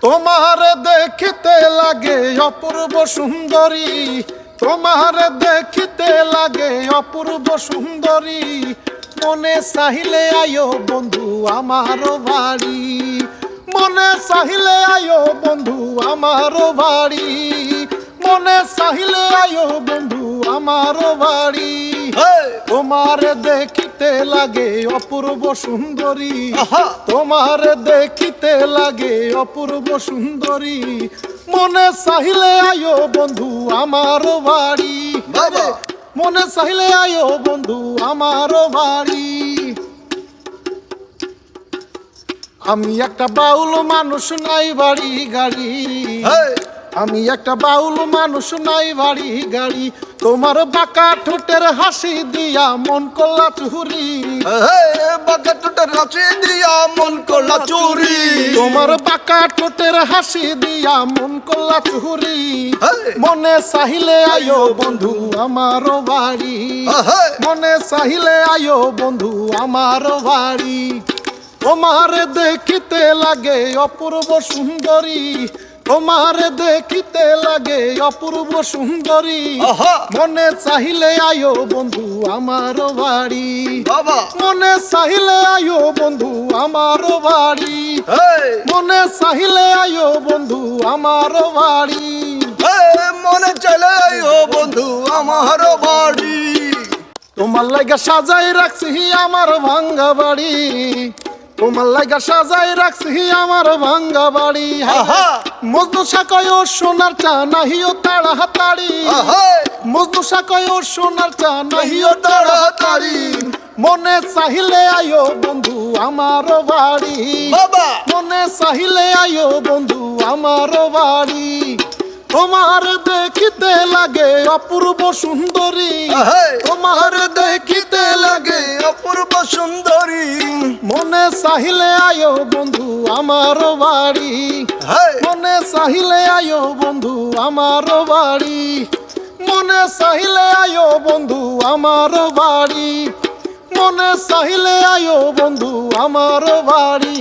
তোমার দেখিতে লাগে অপূর্ব সুন্দরী, তোমার দেখিতে লাগে অপূর্ব সুন্দরী। মনে চাহিলে আয়ো বন্ধু আমার বাড়ি, মনে চাহিলে আয়ো বন্ধু আমার বাড়ি, মনে চাহিলে আয়ো বন্ধু আমার বাড়ি। তোমার দেখিতে লাগে অপূর্ব সুন্দরী, তোমার দেখিতে লাগে অপূর্ব সুন্দরী। মনে চাহিলে আয়ো বন্ধু আমার বাড়ি, মনে চাহিলে আয়ো বন্ধু আমার বাড়ি। আমি একটা বাউল মানুষ, নাই বাড়ি গাড়ি, আমি একটা বাউল মানুষ, নাই বাড়ি গাড়ি। তোমার বাঁকা ঠোঁটের হাসি দিয়া মন করলা চুরি, বাঁকা ঠোঁটের হাসি দিয়া মন করলা চুরি, তোমার বাঁকা ঠোঁটের হাসি দিয়া মন করলা চুরি। মনে চাহিলে আয়ো বন্ধু আমার বাড়ি, মনে চাহিলে আয়ো বন্ধু আমার বাড়ি। তোমার দেখিতে লাগে অপূর্ব সুন্দরী, তোমার দেখিতে লাগে অপূর্ব সুন্দরী। মনে চাহিলে আয়ো বন্ধু আমার বাড়ি, মনে চাহিলে আয়ো বন্ধু আমার বাড়ি, মনে চাহিলে আয়ো বন্ধু আমার বাড়ি, মনে চাইলে আয়ো বন্ধু আমার বাড়ি। তোমার লাগা সাজাই রাখছি আমার ভাঙ্গা বাড়ি, তোমার লাগা সাজাই রাখছি আমার ভাঙ্গা বাড়ি। মজনু সাকয় ও সোনার চা নাহিও তাড়াতাড়ি, মজনু সাকয় ও সোনার চা নাহিও তাড়াতাড়ি। মনে চাহিলে আয়ো বন্ধু আমার বাড়ি, মনে চাহিলে আয়ো বন্ধু আমার বাড়ি। তোমার দেখিতে লাগে অপূর্ব সুন্দরী, তোমার দেখিতে লাগে অপূর্ব সুন্দরী। মনে চাহিলে আয়ো বন্ধু আমার বাড়ি, মনে চাহিলে আয়ো বন্ধু আমার বাড়ি, মনে চাহিলে আয়ো বন্ধু আমার বাড়ি, মনে চাহিলে আয়ো বন্ধু আমার বাড়ি।